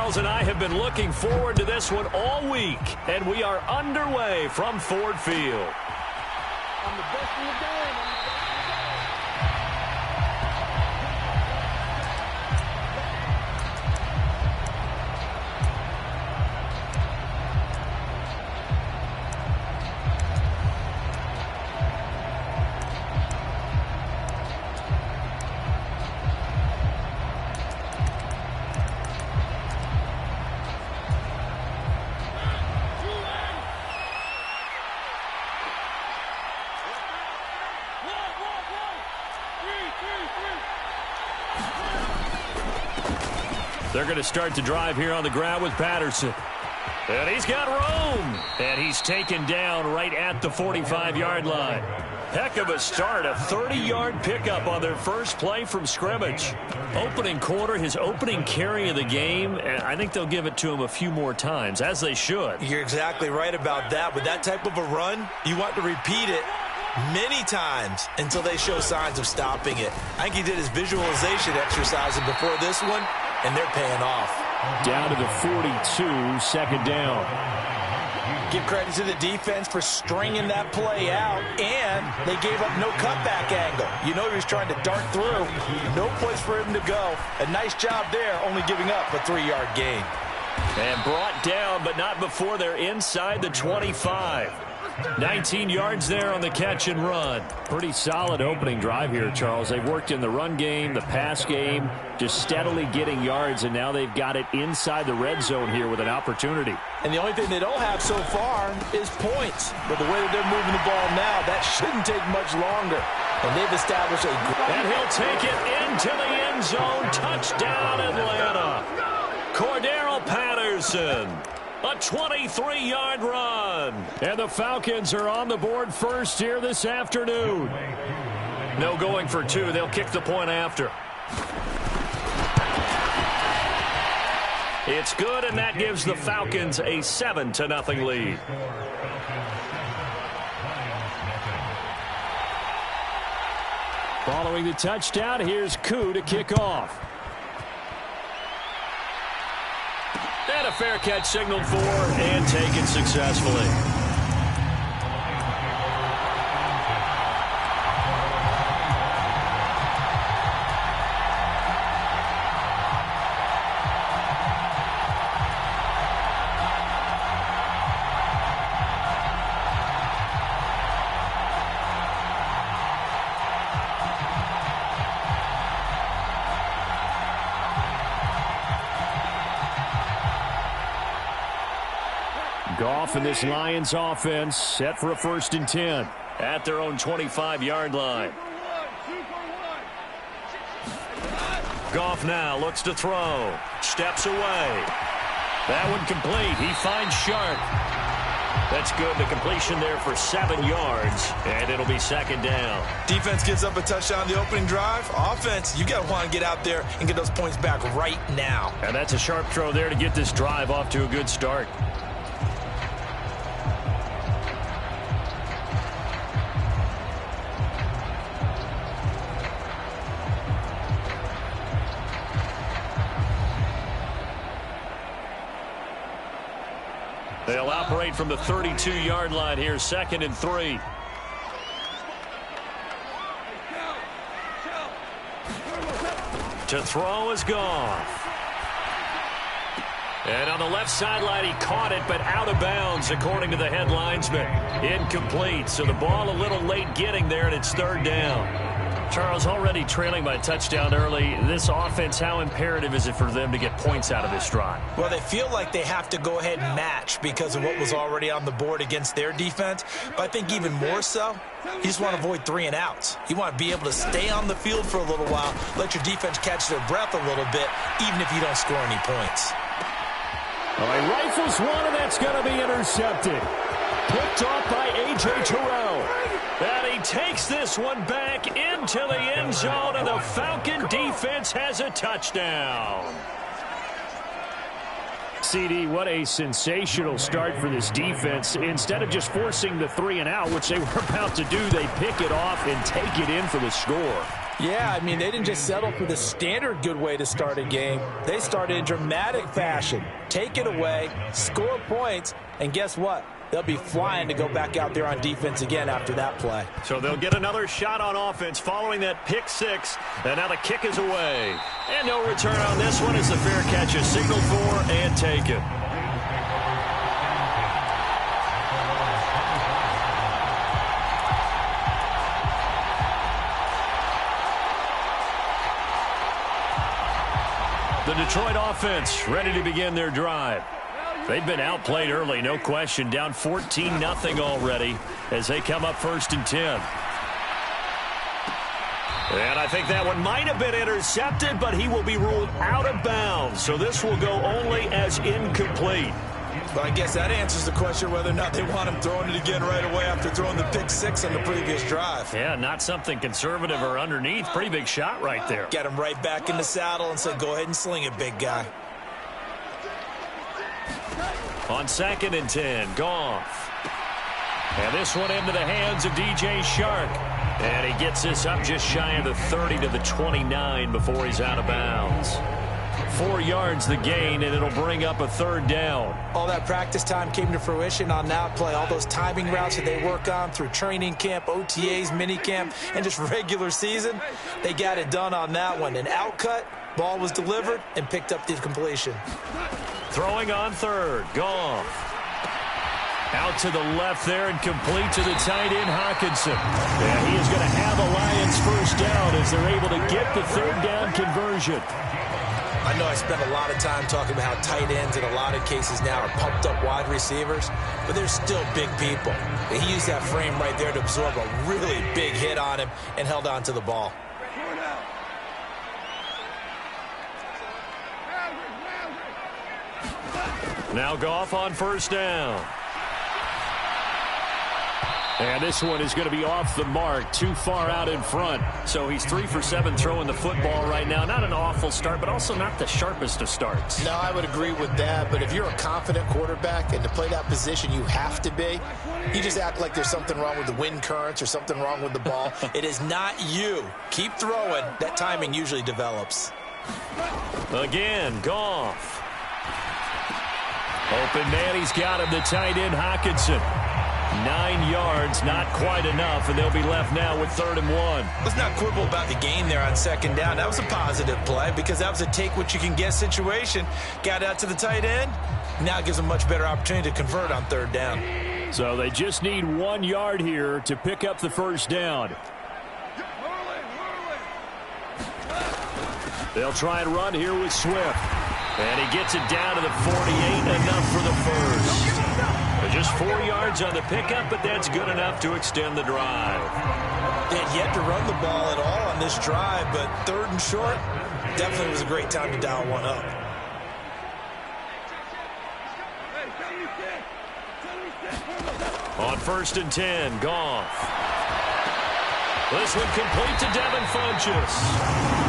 Charles and I have been looking forward to this one all week, and we are underway from Ford Field. I'm the best in the game. They're going to start to drive here on the ground with Patterson. And he's got room. And he's taken down right at the 45-yard line. Heck of a start, a 30-yard pickup on their first play from scrimmage. Opening quarter, his opening carry of the game, and I think they'll give it to him a few more times, as they should. You're exactly right about that. With that type of a run, you want to repeat it many times until they show signs of stopping it. I think he did his visualization exercises before this one, and they're paying off. Down to the 42, second down. Give credit to the defense for stringing that play out, and they gave up no cutback angle. You know he was trying to dart through. No place for him to go. A nice job there, only giving up a 3-yard gain. And brought down, but not before they're inside the 25. 19 yards there on the catch and run. Pretty solid opening drive here, Charles. They've worked in the run game, the pass game, just steadily getting yards, and now they've got it inside the red zone here with an opportunity. And the only thing they don't have so far is points. But the way that they're moving the ball now, that shouldn't take much longer. And they've established a... And he'll take it into the end zone. Touchdown, Atlanta. Cordero Patterson. A 23-yard run. And the Falcons are on the board first here this afternoon. No going for two. They'll kick the point after. It's good, and that gives the Falcons a 7-0 lead. Following the touchdown, here's Koo to kick off. And a fair catch signaled for and taken successfully. Goff and this Lions offense set for a 1st and 10 at their own 25-yard line. Goff now looks to throw. Steps away. That one complete. He finds Sharp. That's good. The completion there for 7 yards, and it'll be 2nd down. Defense gives up a touchdown the opening drive. Offense, you got to want to get out there and get those points back right now. And that's a sharp throw there to get this drive off to a good start. They'll operate from the 32-yard line here, 2nd and 3. To throw is Goff. And on the left sideline, he caught it, but out of bounds, according to the head linesman. Incomplete, so the ball a little late getting there, and it's 3rd down. Charles, already trailing by a touchdown early. This offense, how imperative is it for them to get points out of this drive? Well, they feel like they have to go ahead and match because of what was already on the board against their defense. But I think even more so, you just want to avoid 3 and outs. You want to be able to stay on the field for a little while, let your defense catch their breath a little bit, even if you don't score any points. Well, he rifles one, and that's going to be intercepted. Picked off by A.J. Terrell. And he takes this one back into the end zone, and the Falcon defense has a touchdown. CD, what a sensational start for this defense. Instead of just forcing the 3 and out, which they were about to do, they pick it off and take it in for the score. Yeah, I mean, they didn't just settle for the standard good way to start a game. They started in dramatic fashion. Take it away, score points, and guess what? They'll be flying to go back out there on defense again after that play. So they'll get another shot on offense following that pick six. And now the kick is away. And no return on this one as the fair catch is signaled for and taken. The Detroit offense ready to begin their drive. They've been outplayed early, no question. Down 14-0 already as they come up 1st and 10. And I think that one might have been intercepted, but he will be ruled out of bounds. So this will go only as incomplete. Well, I guess that answers the question whether or not they want him throwing it again right away after throwing the pick six on the previous drive. Yeah, not something conservative or underneath. Pretty big shot right there. Get him right back in the saddle and say, go ahead and sling it, big guy. On 2nd and 10, Goff. And this one into the hands of DJ Shark. And he gets this up just shy of the 30 to the 29 before he's out of bounds. 4 yards the gain, and it'll bring up a 3rd down. All that practice time came to fruition on that play. All those timing routes that they work on through training camp, OTAs, minicamp, and just regular season, they got it done on that one. An outcut, ball was delivered, and picked up the completion. Throwing on 3rd, Goff. Out to the left there and complete to the tight end, Hockenson. And he is going to have a Lions 1st down as they're able to get the 3rd down conversion. I know I spent a lot of time talking about how tight ends in a lot of cases now are pumped up wide receivers, but they're still big people. He used that frame right there to absorb a really big hit on him and held on to the ball. Now Goff on 1st down. And this one is going to be off the mark, too far out in front. So he's 3 for 7 throwing the football right now. Not an awful start, but also not the sharpest of starts. No, I would agree with that. But if you're a confident quarterback and to play that position, you have to be. You just act like there's something wrong with the wind currents or something wrong with the ball. It is not you. Keep throwing. That timing usually develops. Again, Goff. Open man, he's got him, the tight end, Hockenson. 9 yards, not quite enough, and they'll be left now with 3rd and 1. Let's not quibble about the gain there on 2nd down. That was a positive play because that was a take-what-you-can-get situation. Got out to the tight end. Now gives them a much better opportunity to convert on 3rd down. So they just need 1 yard here to pick up the 1st down. They'll try and run here with Swift. And he gets it down to the 48, enough for the 1st. Just 4 yards on the pickup, but that's good enough to extend the drive. They had yet to run the ball at all on this drive, but 3rd and short, definitely was a great time to dial one up. On 1st and 10, Goff. This one complete to Devin Funchess.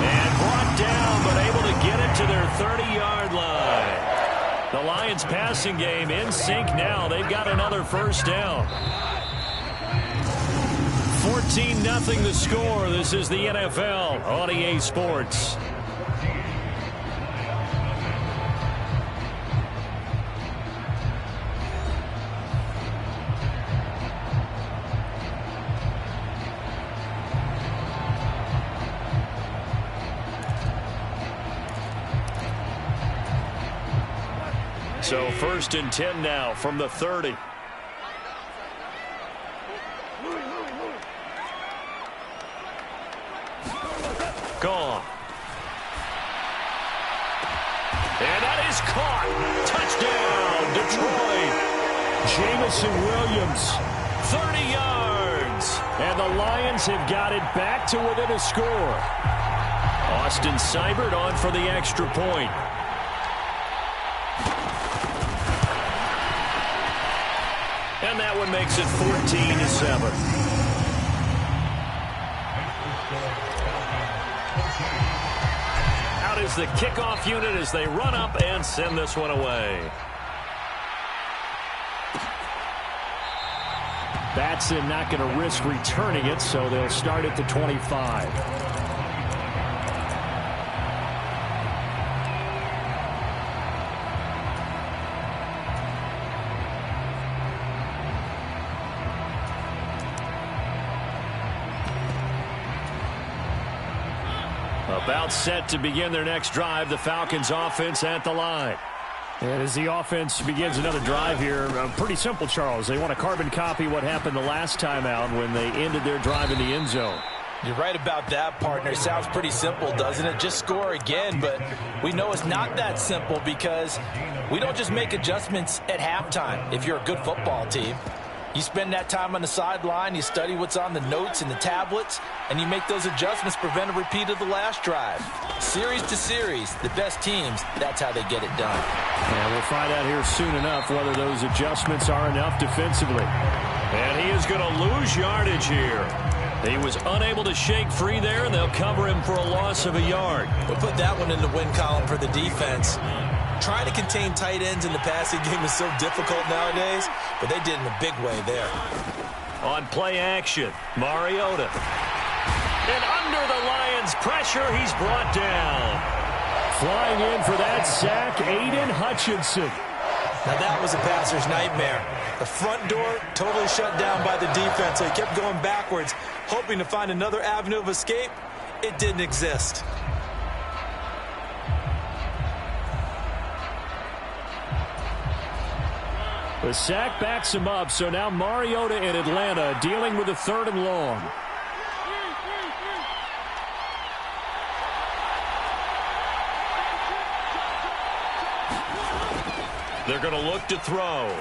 And brought down, but able to get it to their 30-yard line. The Lions passing game in sync now. They've got another 1st down. 14-0 the score. This is the NFL on EA Sports. So 1st and 10 now from the 30. Gone. And that is caught. Touchdown, Detroit. Jamison Williams, 30 yards. And the Lions have got it back to within a score. Austin Seibert on for the extra point. And that one makes it 14-7. Out is the kickoff unit as they run up and send this one away. Batson not going to risk returning it, so they'll start at the 25. About set to begin their next drive, the Falcons offense at the line. And as the offense begins another drive here, pretty simple, Charles. They want to carbon copy what happened the last time out when they ended their drive in the end zone. You're right about that, partner. Sounds pretty simple, doesn't it? Just score again, but we know it's not that simple because we don't just make adjustments at halftime if you're a good football team. You spend that time on the sideline, you study what's on the notes and the tablets, and you make those adjustments, prevent a repeat of the last drive. Series to series, the best teams, that's how they get it done. And we'll find out here soon enough whether those adjustments are enough defensively. And he is going to lose yardage here. He was unable to shake free there, and they'll cover him for a loss of a yard. We'll put that one in the win column for the defense. Trying to contain tight ends in the passing game is so difficult nowadays, but they did in a big way there. On play action, Mariota. And under the Lions' pressure, he's brought down. Flying in for that sack, Aiden Hutchinson. Now that was a passer's nightmare. The front door totally shut down by the defense, so he kept going backwards, hoping to find another avenue of escape. It didn't exist. The sack backs him up, so now Mariota in Atlanta dealing with a 3rd and long. They're going to look to throw.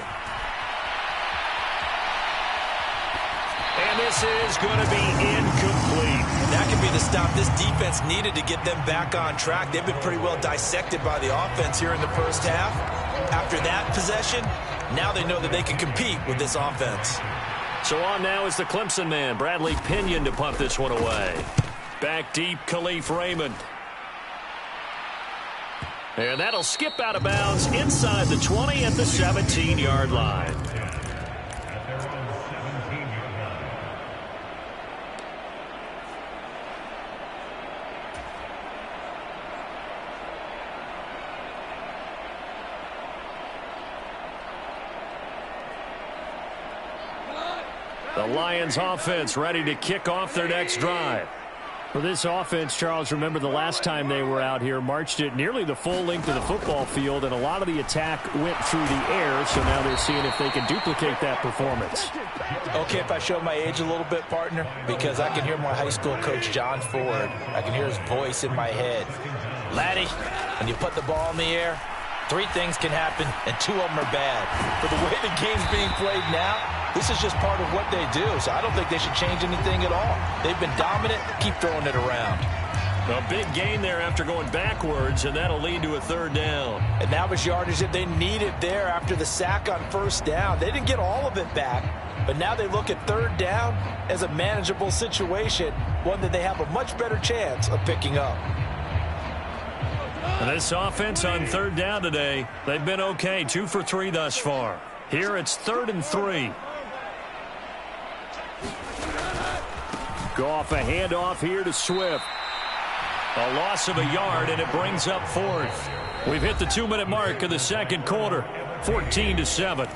And this is going to be incomplete. That could be the stop this defense needed to get them back on track. They've been pretty well dissected by the offense here in the first half. After that possession, now they know that they can compete with this offense. So on now is the Clemson man, Bradley Pinion, to punt this one away. Back deep, Khalif Raymond. And that'll skip out of bounds inside the 20 at the 17-yard line. The Lions offense ready to kick off their next drive. For this offense, Charles, remember the last time they were out here, marched it nearly the full length of the football field, and a lot of the attack went through the air, so now they're seeing if they can duplicate that performance. Okay, if I show my age a little bit, partner, because I can hear my high school coach, John Ford. I can hear his voice in my head. Laddie, when you put the ball in the air, 3 things can happen, and 2 of them are bad. For the way the game's being played now, this is just part of what they do, so I don't think they should change anything at all. They've been dominant. Keep throwing it around. A big gain there after going backwards, and that'll lead to a 3rd down. And that was yardage that they needed there after the sack on 1st down. They didn't get all of it back, but now they look at 3rd down as a manageable situation, one that they have a much better chance of picking up. And this offense on 3rd down today, they've been okay, 2 for 3 thus far. Here it's 3rd and 3. Goff, a handoff here to Swift. A loss of a yard, and it brings up 4th. We've hit the 2-minute mark of the 2nd quarter, 14-7.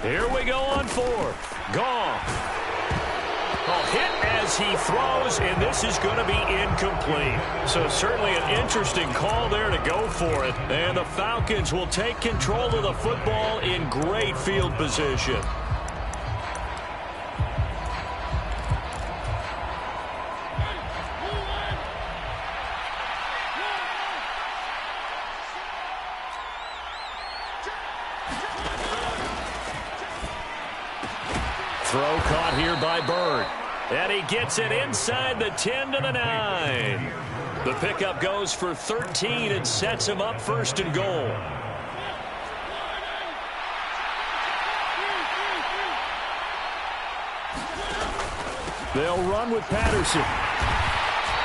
Here we go on 4th. Goff. A hit as he throws, and this is going to be incomplete. So certainly an interesting call there to go for it. And the Falcons will take control of the football in great field position. Throw caught here by Bird. And he gets it inside the 10 to the 9. The pickup goes for 13 and sets him up 1st and goal. They'll run with Patterson.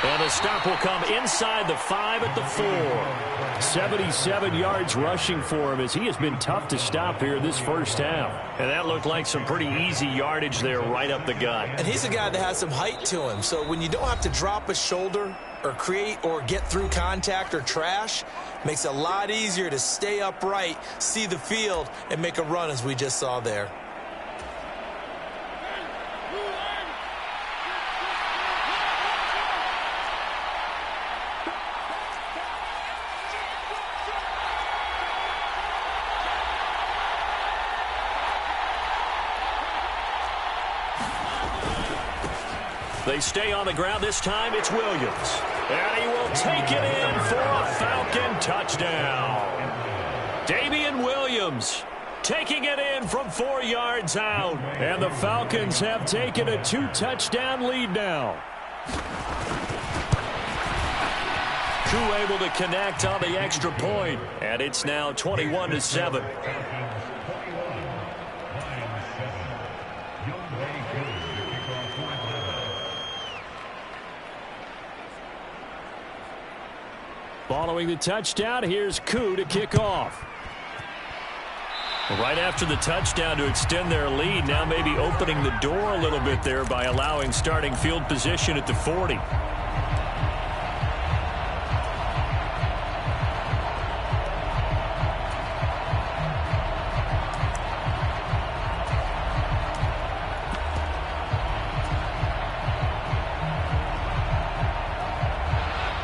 And the stop will come inside the 5 at the 4. 77 yards rushing for him as he has been tough to stop here this first half. And that looked like some pretty easy yardage there right up the gut. And he's a guy that has some height to him. So when you don't have to drop a shoulder or create or get through contact or trash, makes it a lot easier to stay upright, see the field, and make a run as we just saw there. They stay on the ground. This time it's Williams. And he will take it in for a Falcon touchdown. Damian Williams taking it in from 4 yards out. And the Falcons have taken a 2-touchdown lead now. Crew able to connect on the extra point. And it's now 21-7. Following the touchdown, here's Koo to kick off. Right after the touchdown to extend their lead, now maybe opening the door a little bit there by allowing starting field position at the 40.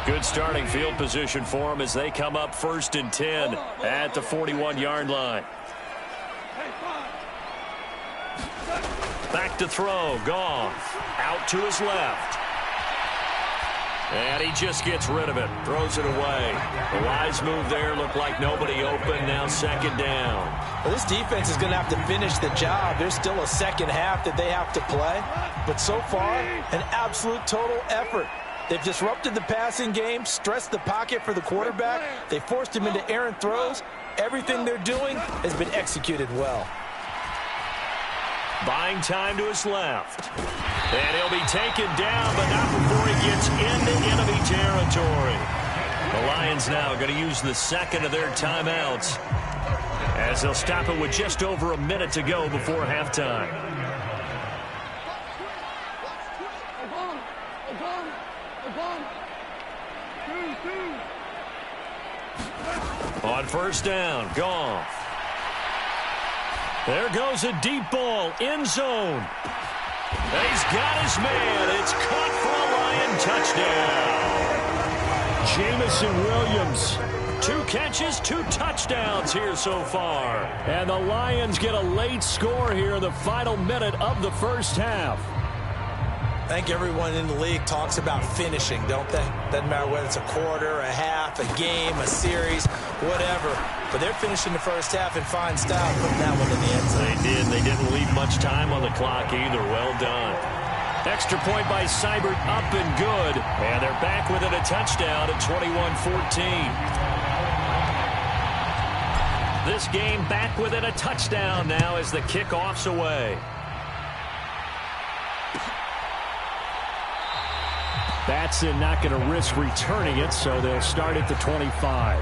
Good starting field position for them as they come up 1st and 10 at the 41-yard line. Back to throw. Goff out to his left. And he just gets rid of it. Throws it away. The wise move there. Looked like nobody open. Now 2nd down. Well, this defense is going to have to finish the job. There's still a second half that they have to play. But so far, an absolute total effort. They've disrupted the passing game, stressed the pocket for the quarterback. They forced him into errant throws. Everything they're doing has been executed well. Buying time to his left. And he'll be taken down, but not before he gets into enemy territory. The Lions now going to use the 2nd of their timeouts as they'll stop it with just over a minute to go before halftime. On 1st down, Goff. There goes a deep ball, end zone. And he's got his man. It's caught for a Lion touchdown. Jamison Williams. 2 catches, 2 touchdowns here so far. And the Lions get a late score here in the final minute of the first half. I think everyone in the league talks about finishing, don't they? Doesn't matter whether it's a quarter, a half, a game, a series, whatever. But they're finishing the first half in fine style, putting that one in the end zone. They did. They didn't leave much time on the clock either. Well done. Extra point by Seibert, up and good. And they're back within a touchdown at 21-14. This game back within a touchdown now as the kickoff's away. Batson not going to risk returning it, so they'll start at the 25.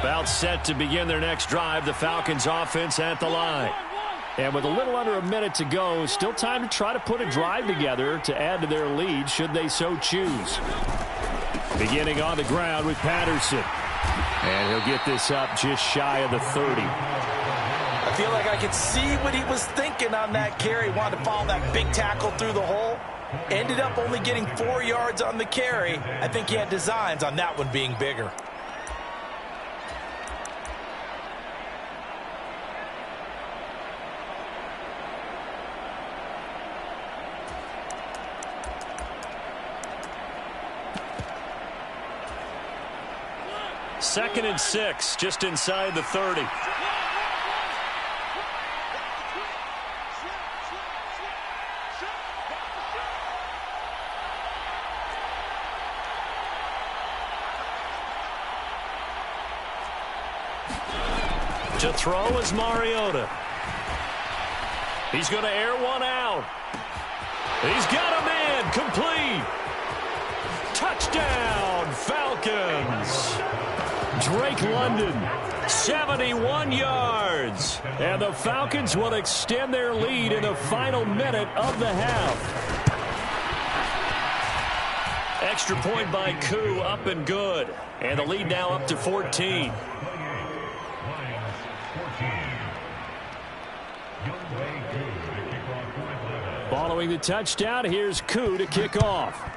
About set to begin their next drive, the Falcons offense at the line. And with a little under a minute to go, still time to try to put a drive together to add to their lead should they so choose. Beginning on the ground with Patterson. And he'll get this up just shy of the 30. I feel like I could see what he was thinking on that carry. Wanted to follow that big tackle through the hole. Ended up only getting 4 yards on the carry. I think he had designs on that one being bigger. Second and 6, just inside the 30. To throw is Mariota. He's going to air one out. He's got a man complete. Touchdown, Falcons. Drake London, 71 yards. And the Falcons will extend their lead in the final minute of the half. Extra point by Koo, up and good. And the lead now up to 14. Following the touchdown, here's Koo to kick off.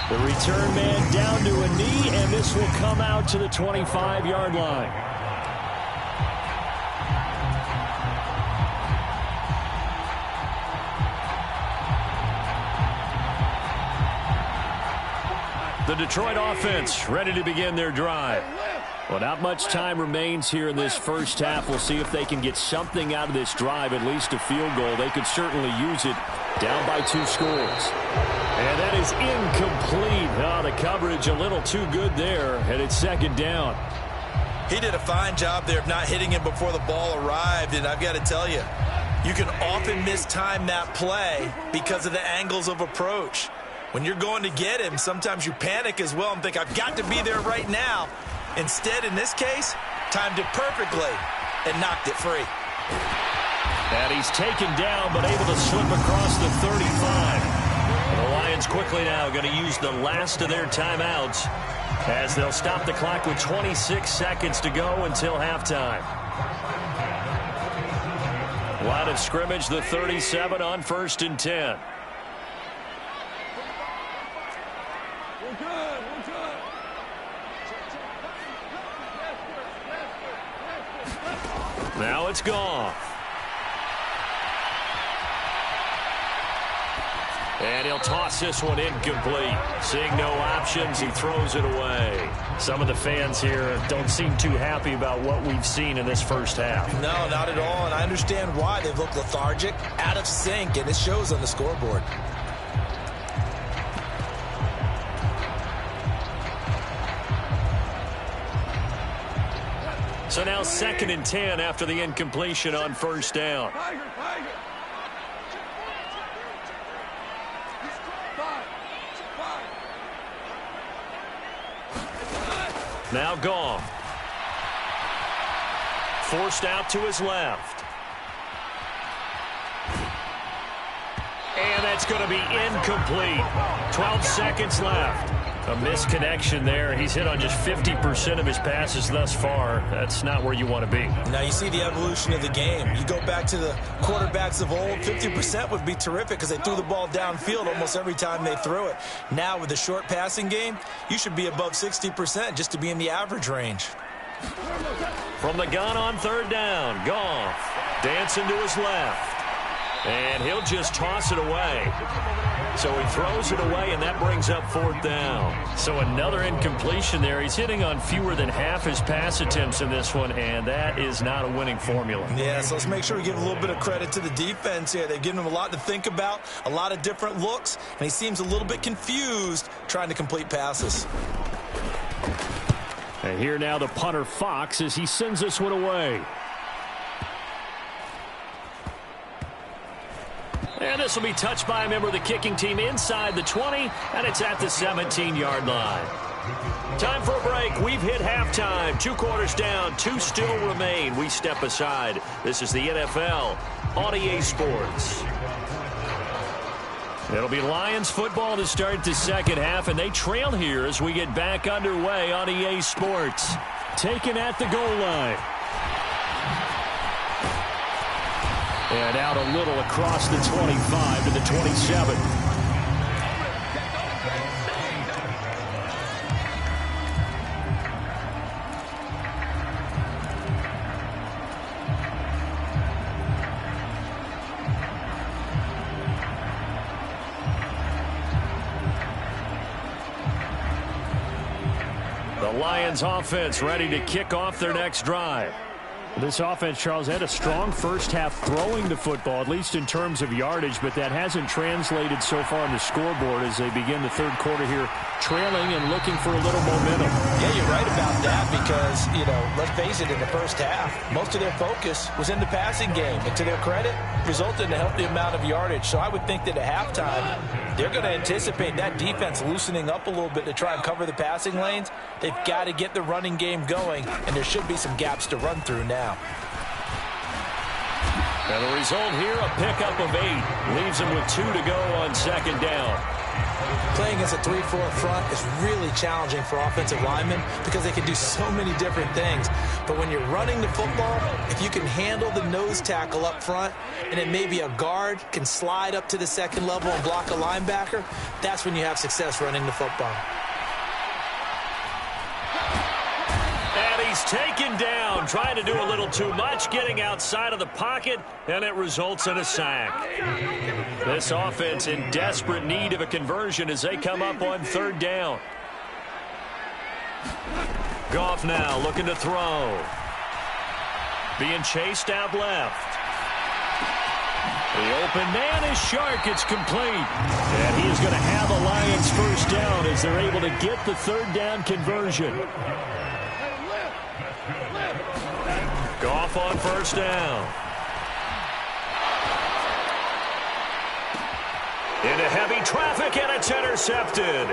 The return man down to a knee, and this will come out to the 25-yard line. The Detroit offense ready to begin their drive. Well, not much time remains here in this first half. We'll see if they can get something out of this drive, at least a field goal. They could certainly use it, down by 2 scores. And that is incomplete. Oh, the coverage a little too good there, and it's second down. He did a fine job there of not hitting him before the ball arrived, and I've got to tell you, you can often mistime that play because of the angles of approach. When you're going to get him, sometimes you panic as well and think, I've got to be there right now. Instead, in this case, timed it perfectly and knocked it free. And he's taken down, but able to slip across the 35. And the Lions quickly now going to use the last of their timeouts as they'll stop the clock with 26 seconds to go until halftime. Line of scrimmage, the 37 on 1st and 10. Now it's gone. And he'll toss this one incomplete. Seeing no options, he throws it away. Some of the fans here don't seem too happy about what we've seen in this first half. No, not at all, and I understand why. They've looked lethargic, out of sync, and it shows on the scoreboard. So now 2nd and 10 after the incompletion on 1st down. Now gone. Forced out to his left. And that's going to be incomplete. 12 seconds left. A misconnection there. He's hit on just 50% of his passes thus far. That's not where you want to be. Now you see the evolution of the game. You go back to the quarterbacks of old, 50% would be terrific because they threw the ball downfield almost every time they threw it. Now with the short passing game, you should be above 60% just to be in the average range. From the gun on 3rd down, Goff dancing to his left. And he'll just toss it away. So he throws it away, and that brings up 4th down. So another incompletion there. He's hitting on fewer than half his pass attempts in this one, and that is not a winning formula. Yeah, so let's make sure we give a little bit of credit to the defense here. They've given him a lot to think about, a lot of different looks, and he seems a little bit confused trying to complete passes. And here now the punter Fox as he sends this one away. And this will be touched by a member of the kicking team inside the 20, and it's at the 17-yard line. Time for a break. We've hit halftime. 2 quarters down, 2 still remain. We step aside. This is the NFL on EA Sports. It'll be Lions football to start the second half, and they trail here as we get back underway on EA Sports. Taken at the goal line. And out a little across the 25 to the 27. The Lions offense ready to kick off their next drive. This offense, Charles, had a strong first half throwing the football, at least in terms of yardage, but that hasn't translated so far on the scoreboard as they begin the third quarter here, trailing and looking for a little momentum. Yeah, you're right about that because, let's face it, in the first half, most of their focus was in the passing game. And to their credit, resulted in a healthy amount of yardage. So I would think that at halftime, they're going to anticipate that defense loosening up a little bit to try and cover the passing lanes. They've got to get the running game going, and there should be some gaps to run through now. And the result here, a pickup of 8. Leaves them with 2 to go on second down. Playing against a 3-4 front is really challenging for offensive linemen because they can do so many different things. But when you're running the football, if you can handle the nose tackle up front and then maybe a guard can slide up to the second level and block a linebacker, that's when you have success running the football. He's taken down, trying to do a little too much, getting outside of the pocket, and it results in a sack. This offense in desperate need of a conversion as they come up on third down. Goff now looking to throw. Being chased out left. The open man is Shark. It's complete. And he is going to have a Lions first down as they're able to get the third down conversion. Goff on first down. Into heavy traffic, and it's intercepted.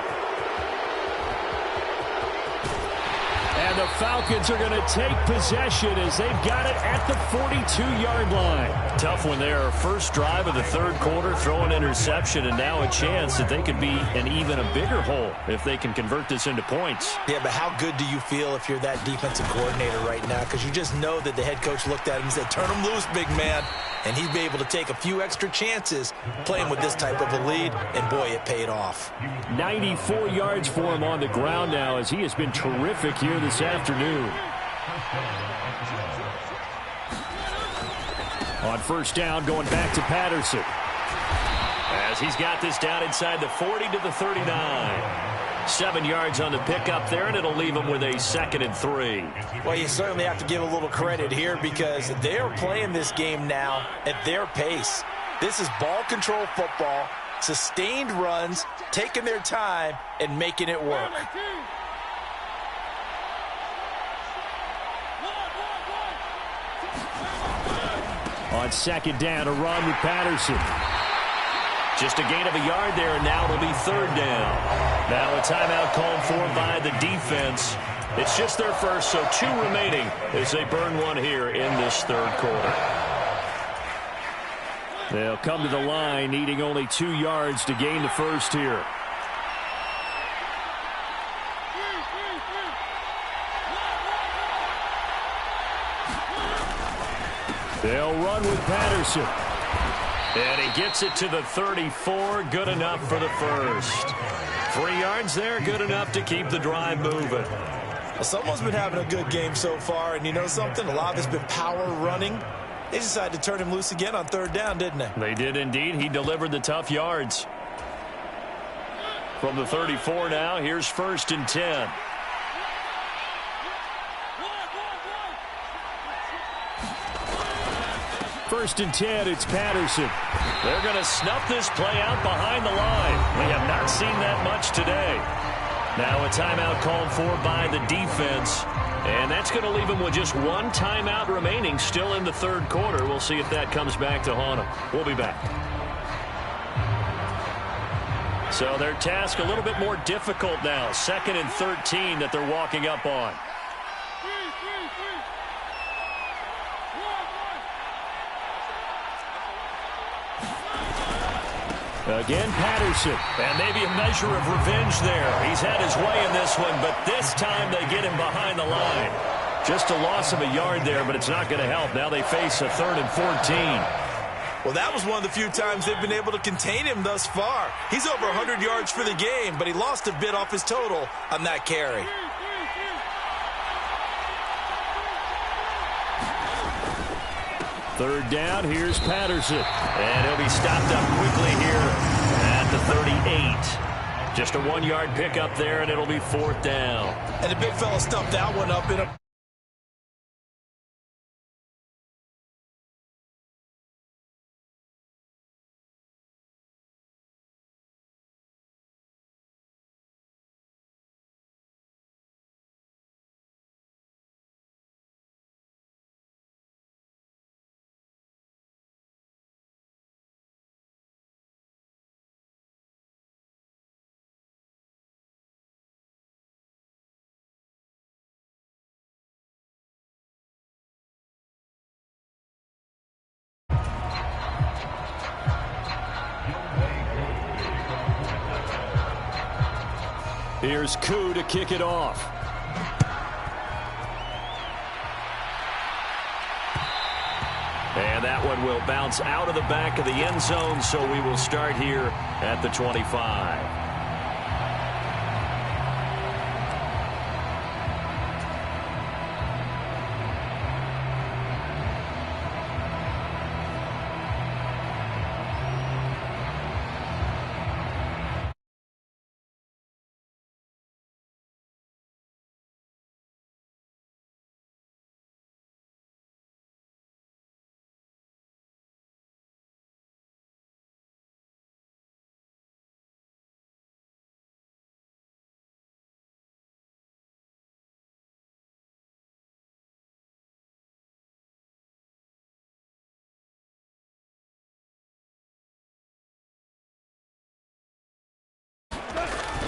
And the Falcons are going to take possession as they've got it at the 42-yard line. Tough one there. First drive of the third quarter, throw an interception, and now a chance that they could be in even a bigger hole if they can convert this into points. Yeah, but how good do you feel if you're that defensive coordinator right now? Because you just know that the head coach looked at him and said, turn him loose, big man. And he'd be able to take a few extra chances playing with this type of a lead, and boy, it paid off. 94 yards for him on the ground now as he has been terrific here this afternoon. On first down, going back to Patterson. As he's got this down inside the 40 to the 39. 7 yards on the pickup there, and it'll leave him with a 2nd and 3. Well, you certainly have to give a little credit here because they're playing this game now at their pace. This is ball control football, sustained runs, taking their time, and making it work. On second down, a run with Patterson. Just a gain of a yard there, and now it'll be third down. Now a timeout called for by the defense. It's just their first, so 2 remaining as they burn one here in this third quarter. They'll come to the line, needing only 2 yards to gain the first here. They'll run with Patterson. And he gets it to the 34. Good enough for the first. 3 yards there, good enough to keep the drive moving. Well, someone's been having a good game so far, and you know something? A lot of it's been power running. They decided to turn him loose again on third down, didn't they? They did indeed. He delivered the tough yards. From the 34 now, here's 1st and 10. First and 10, it's Patterson. They're going to snuff this play out behind the line. We have not seen that much today. Now a timeout called for by the defense. And that's going to leave them with just 1 timeout remaining still in the third quarter. We'll see if that comes back to haunt them. We'll be back. So their task a little bit more difficult now. 2nd and 13 that they're walking up on. Again, Patterson. And maybe a measure of revenge there. He's had his way in this one, but this time they get him behind the line. Just a loss of a yard there, but it's not going to help. Now they face a 3rd and 14. Well, that was one of the few times they've been able to contain him thus far. He's over 100 yards for the game, but he lost a bit off his total on that carry. Third down, here's Patterson. And he'll be stopped up quickly here at the 38. Just a 1-yard pickup there, and it'll be 4th down. And the big fella stuffed that one up in a... Here's Koo to kick it off. And that one will bounce out of the back of the end zone, so we will start here at the 25.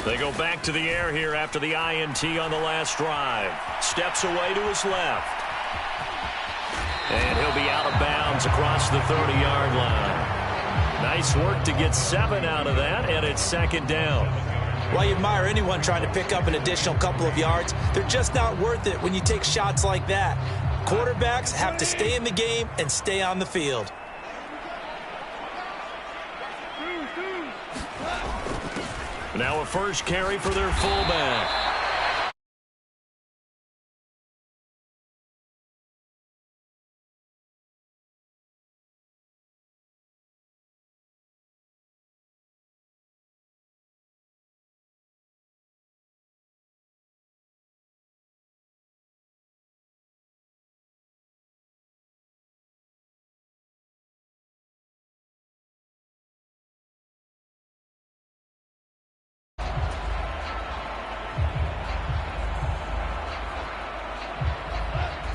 They go back to the air here after the INT on the last drive. Steps away to his left. And he'll be out of bounds across the 30-yard line. Nice work to get 7 out of that, and it's 2nd down. Well, you admire anyone trying to pick up an additional couple of yards. They're just not worth it when you take shots like that. Quarterbacks have to stay in the game and stay on the field. Now a first carry for their fullback.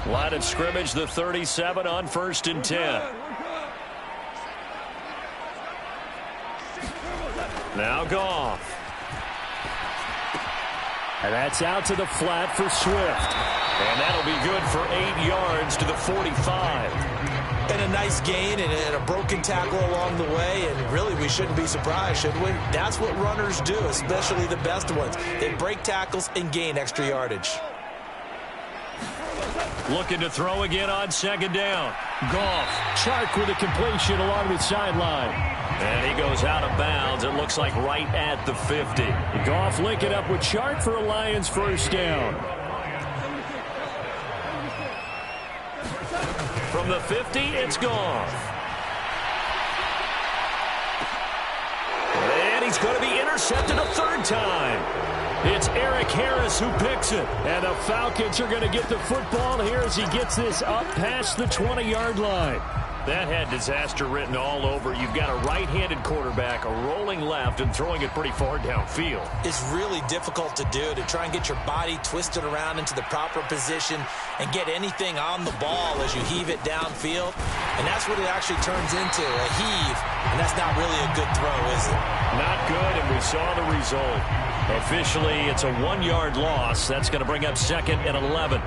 Line of scrimmage, the 37 on 1st and 10. Now Goff. And that's out to the flat for Swift. And that'll be good for 8 yards to the 45. And a nice gain and a broken tackle along the way. And really, we shouldn't be surprised, should we? That's what runners do, especially the best ones. They break tackles and gain extra yardage. Looking to throw again on 2nd down. Goff, Chark with a completion along the sideline. And he goes out of bounds. It looks like right at the 50. Goff linking up with Chark for a Lions first down. From the 50, it's Goff. And he's going to be intercepted a 3rd time. It's Eric Harris who picks it. And the Falcons are going to get the football here as he gets this up past the 20-yard line. That had disaster written all over. You've got a right-handed quarterback, a rolling left, and throwing it pretty far downfield. It's really difficult to do, to try and get your body twisted around into the proper position and get anything on the ball as you heave it downfield. And that's what it actually turns into, a heave. And that's not really a good throw, is it? Not good, and we saw the result. Officially, it's a 1-yard loss. That's going to bring up second and 11.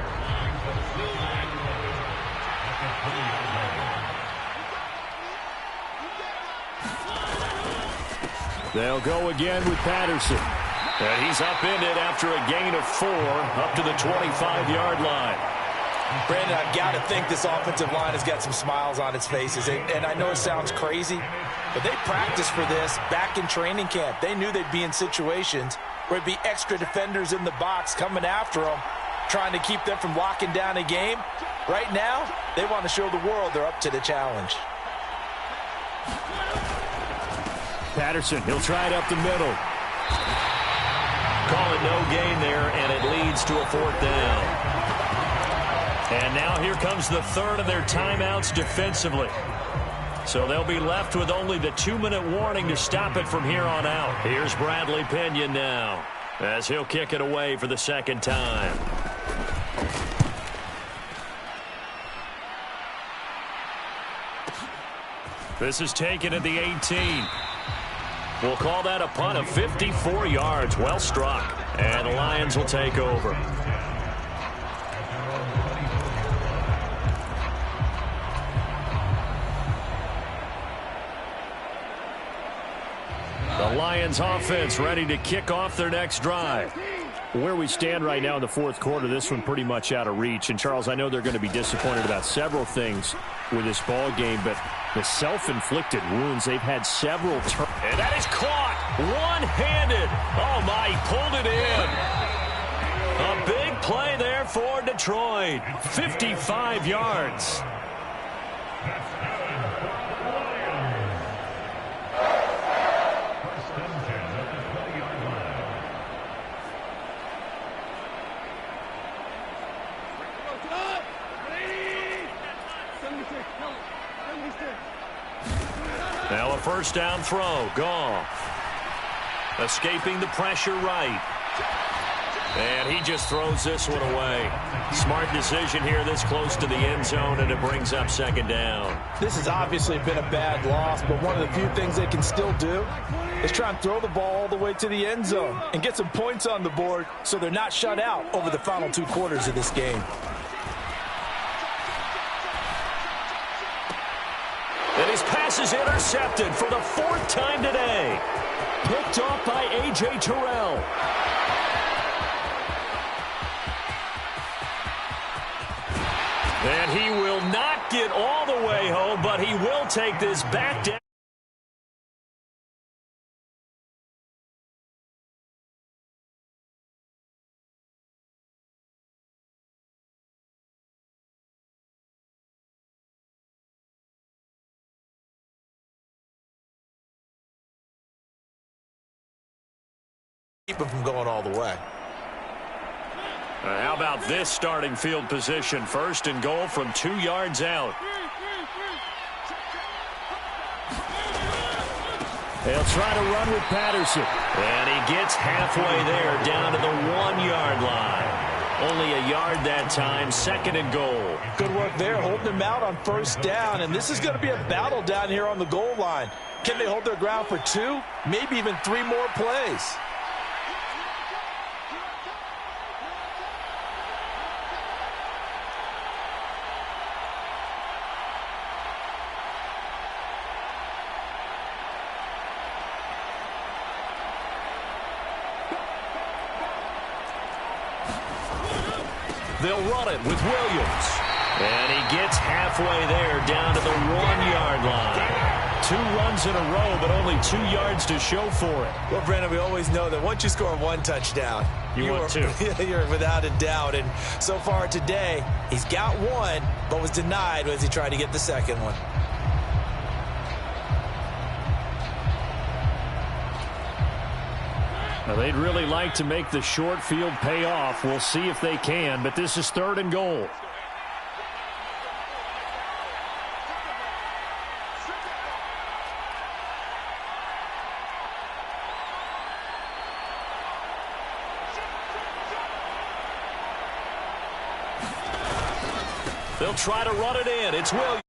They'll go again with Patterson. And he's upended after a gain of 4 up to the 25-yard line. Brandon, I've got to think this offensive line has got some smiles on its faces. And I know it sounds crazy, but they practiced for this back in training camp. They knew they'd be in situations where there'd be extra defenders in the box coming after them, trying to keep them from locking down a game. Right now, they want to show the world they're up to the challenge. Patterson, he'll try it up the middle. Call it no gain there, and it leads to a 4th down. And now here comes the third of their timeouts defensively. So they'll be left with only the 2-minute warning to stop it from here on out. Here's Bradley Pinion now, as he'll kick it away for the second time. This is taken at the 18. We'll call that a punt of 54 yards. Well struck. And the Lions will take over. The Lions offense ready to kick off their next drive. Where we stand right now in the fourth quarter, this one pretty much out of reach. And, Charles, I know they're going to be disappointed about several things with this ball game, but the self-inflicted wounds, they've had several turns. And that is caught one-handed. Oh, my, he pulled it in. A big play there for Detroit. 55 yards. Now a first down throw. Goff escaping the pressure right. And he just throws this one away. Smart decision here this close to the end zone, and it brings up second down. This has obviously been a bad loss, but one of the few things they can still do is try and throw the ball all the way to the end zone and get some points on the board so they're not shut out over the final 2 quarters of this game. And his pass is intercepted for the 4th time today. Picked off by A.J. Terrell. And he will not get all the way home, but he will take this back down. Keep him from going all the way. How about this starting field position? 1st and goal from 2 yards out. They'll try to run with Patterson. And he gets halfway there, down to the 1-yard line. Only a yard that time, 2nd and goal. Good work there, holding them out on 1st down. And this is going to be a battle down here on the goal line. Can they hold their ground for 2, maybe even 3 more plays? They'll run it with Williams. And he gets halfway there, down to the 1-yard line. 2 runs in a row, but only 2 yards to show for it. Well, Brandon, we always know that once you score 1 touchdown, you want 2. You're without a doubt. And so far today, he's got 1, but was denied as he tried to get the 2nd one. Now, they'd really like to make the short field pay off. We'll see if they can, but this is 3rd and goal. They'll try to run it in. It's Williams.